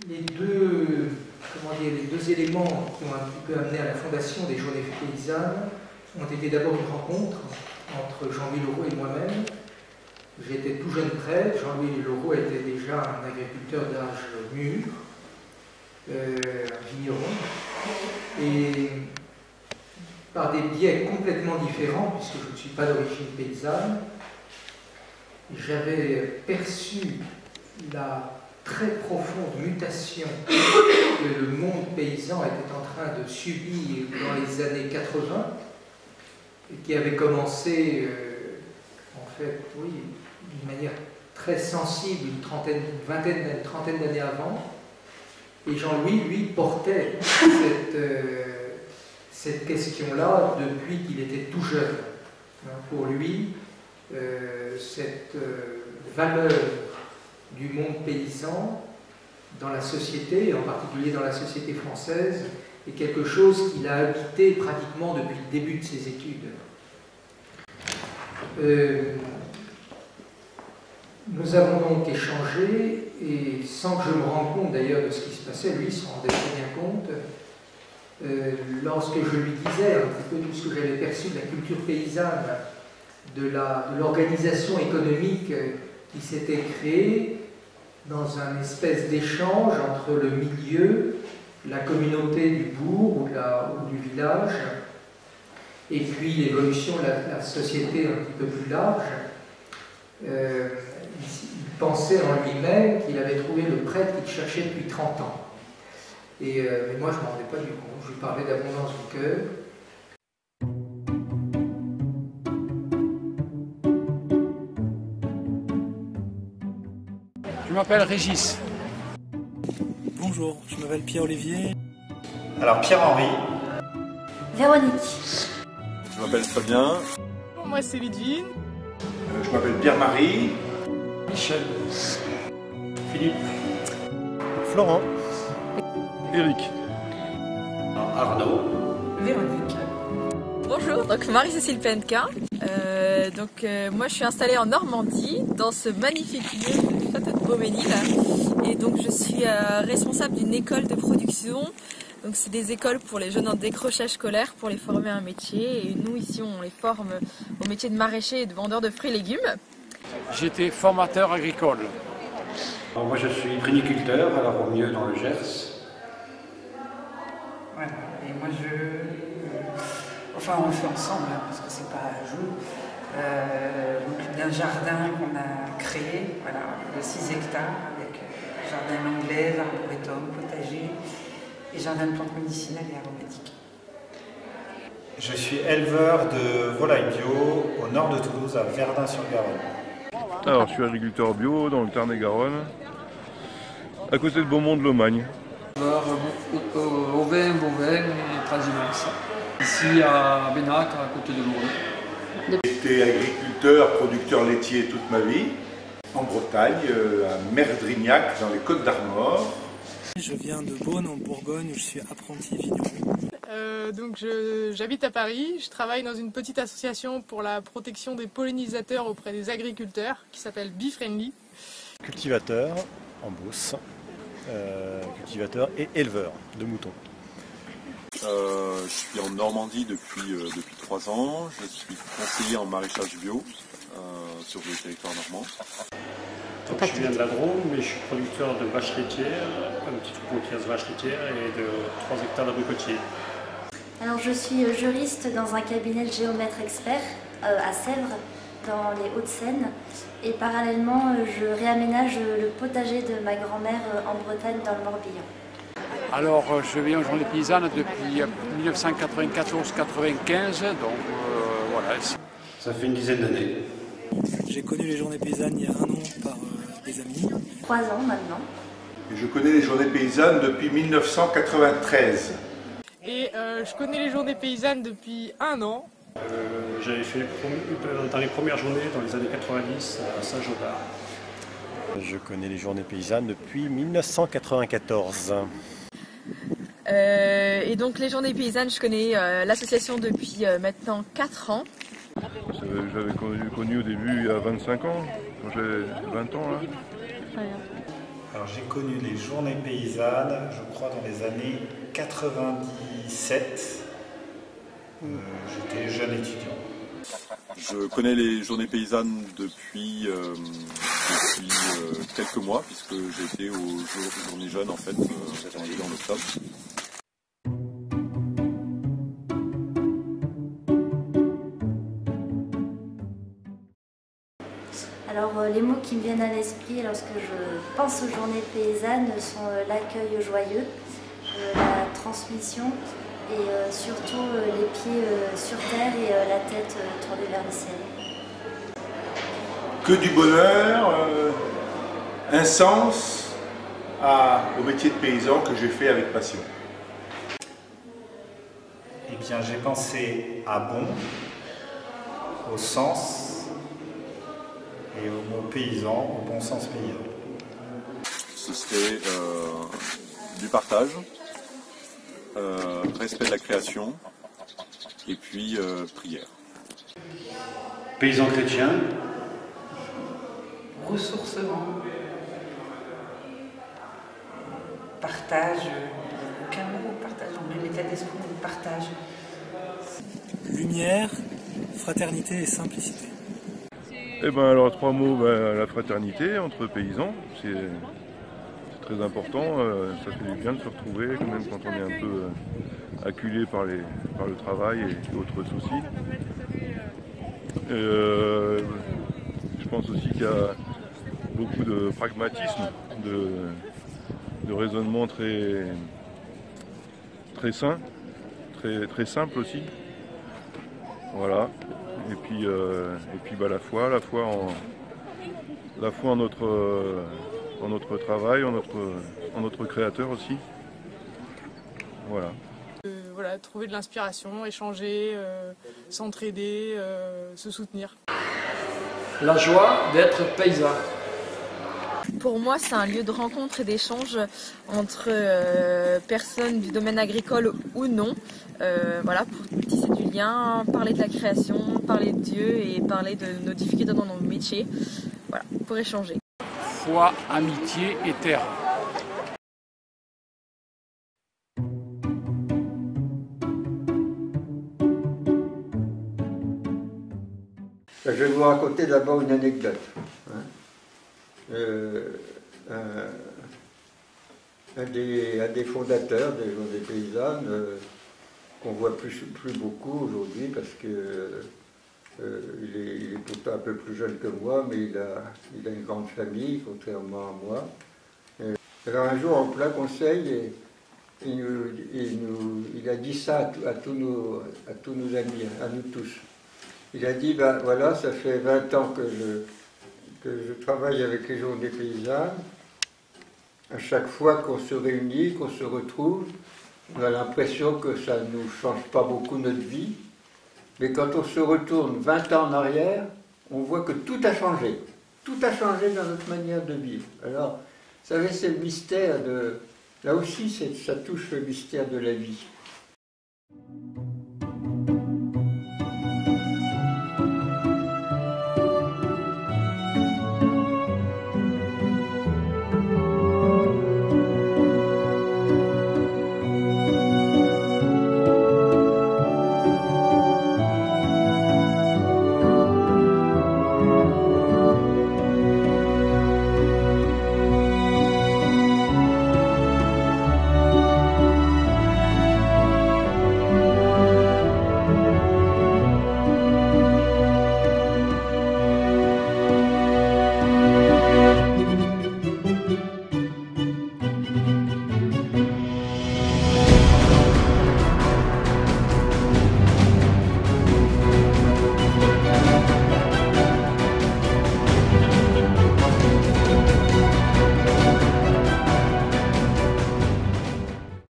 les deux éléments qui ont un petit peu amené à la fondation des Journées paysannes ont été d'abord une rencontre entre Jean-Louis Laureau et moi-même. J'étais tout jeune prêtre, Jean-Louis Laureau était déjà un agriculteur d'âge mûr, un vigneron, et par des biais complètement différents, puisque je ne suis pas d'origine paysanne, j'avais perçu la très profonde mutation que le monde paysan était en train de subir dans les années 80, et qui avait commencé, en fait, oui, d'une manière très sensible, une trentaine d'années avant. Et Jean-Louis, lui, portait cette question-là depuis qu'il était tout jeune. Pour lui, cette valeur du monde paysan dans la société, et en particulier dans la société française, est quelque chose qu'il a habité pratiquement depuis le début de ses études. Nous avons donc échangé, et sans que je me rende compte d'ailleurs de ce qui se passait, lui s'en rendait très bien compte, lorsque je lui disais un petit peu tout ce que j'avais perçu de la culture paysanne, de l'organisation économique qui s'était créée dans un espèce d'échange entre le milieu, la communauté du bourg ou du village, et puis l'évolution de la société un petit peu plus large. Il pensait en lui-même qu'il avait trouvé le prêtre qu'il cherchait depuis 30 ans. Mais moi, je ne m'en rendais pas du compte. Je lui parlais d'abondance du cœur. Je m'appelle Régis. Bonjour, je m'appelle Pierre-Olivier. Alors Pierre-Henri. Véronique. Je m'appelle Fabien. Moi c'est Ludwine. Je m'appelle Pierre-Marie. Michel. Philippe. Florent. Eric. Arnaud. Véronique. Bonjour, donc Marie-Cécile Penka. Moi je suis installée en Normandie, dans ce magnifique lieu, le château de Beaumesnil. Et donc je suis responsable d'une école de production. Donc c'est des écoles pour les jeunes en décrochage scolaire, pour les former à un métier. Et nous ici on les forme au métier de maraîcher et de vendeur de fruits et légumes. J'étais formateur agricole. Alors moi je suis pruniculteur à La Romieux dans le Gers. Voilà, et moi enfin on le fait ensemble, hein, parce que c'est pas un jeu. Donc d'un jardin qu'on a créé, voilà, de 6 hectares, avec jardin anglais, arboretum, potager, et jardin de plantes médicinales et aromatiques. Je suis éleveur de volailles bio au nord de Toulouse, à Verdun-sur-Garonne. Alors, je suis agriculteur bio dans le Tarn-et-Garonne, à côté de Beaumont-de-Lomagne. Au vin, bovin et transhumance. Ici à Bénac, à côté de Lourdes. J'ai été agriculteur, producteur laitier toute ma vie, en Bretagne, à Merdrignac, dans les Côtes d'Armor. Je viens de Beaune en Bourgogne, où je suis apprenti vigneron. J'habite à Paris, je travaille dans une petite association pour la protection des pollinisateurs auprès des agriculteurs qui s'appelle Bee Friendly. Cultivateur en Beauce, cultivateur et éleveur de moutons. Je suis en Normandie depuis 3 ans. Je suis conseiller en maraîchage bio sur le territoire normand. Donc, je viens de la Drôme, mais je suis producteur de vaches laitières, un petit troupeau de 15 vaches laitières et de 3 hectares d'abricotiers. Alors je suis juriste dans un cabinet de géomètre expert à Sèvres, dans les Hauts-de-Seine. Et parallèlement, je réaménage le potager de ma grand-mère en Bretagne, dans le Morbihan. Alors, je viens aux Journées paysannes depuis 1994-95, donc voilà. Ça fait une dizaine d'années. J'ai connu les Journées paysannes il y a 1 an par des amis. 3 ans maintenant. Et je connais les Journées paysannes depuis 1993. Et je connais les Journées paysannes depuis 1 an. J'avais fait dans les premières journées, dans les années 90, à Saint-Jodard. Je connais les Journées paysannes depuis 1994. Et donc les Journées paysannes, je connais l'association depuis maintenant 4 ans. J'avais connu au début il y a 25 ans, quand j'avais 20 ans là. Alors j'ai connu les journées paysannes, je crois dans les années 97. J'étais jeune étudiant. Je connais les journées paysannes depuis quelques mois, puisque j'ai été aux journées jeunes en fait, en octobre. Alors les mots qui me viennent à l'esprit lorsque je pense aux journées paysannes sont l'accueil joyeux, la transmission et surtout les pieds sur terre et la tête tournée vers le ciel. Que du bonheur, un sens au métier de paysan que j'ai fait avec passion. Eh bien j'ai pensé à bon, au sens et au mot paysan, au bon sens paysan. Ce serait du partage, respect de la création et puis prière. Paysan chrétien. Ressourcement. Partage. Aucun mot, partage. En même état d'esprit, partage. Lumière, fraternité et simplicité. Eh ben alors 3 mots, la fraternité entre paysans, c'est très important, ça fait du bien de se retrouver, même quand on est un peu acculé par le travail et autres soucis. Je pense aussi qu'il y a beaucoup de pragmatisme, de raisonnement très sain, très simple aussi. Voilà. Et puis la foi en notre travail, en notre créateur aussi. Voilà. Voilà, trouver de l'inspiration, échanger, s'entraider, se soutenir. La joie d'être paysan. Pour moi, c'est un lieu de rencontre et d'échange entre personnes du domaine agricole ou non. Voilà, pour tisser du lien, parler de la création, parler de Dieu et parler de nos difficultés dans nos métiers. Voilà, pour échanger. Foi, amitié et terre. Je vais vous raconter d'abord une anecdote. Un des fondateurs des Journées paysannes, qu'on ne voit plus beaucoup aujourd'hui parce que il est pourtant un peu plus jeune que moi, mais il a une grande famille, contrairement à moi. Alors un jour, en plein conseil, il a dit ça à tous nos amis, à nous tous. Il a dit, ben voilà, ça fait 20 ans que je travaille avec les Journées paysannes. À chaque fois qu'on se réunit, qu'on se retrouve, on a l'impression que ça ne nous change pas beaucoup notre vie. Mais quand on se retourne 20 ans en arrière, on voit que tout a changé. Tout a changé dans notre manière de vivre. Alors, vous savez, c'est le mystère de... Là aussi, ça touche le mystère de la vie.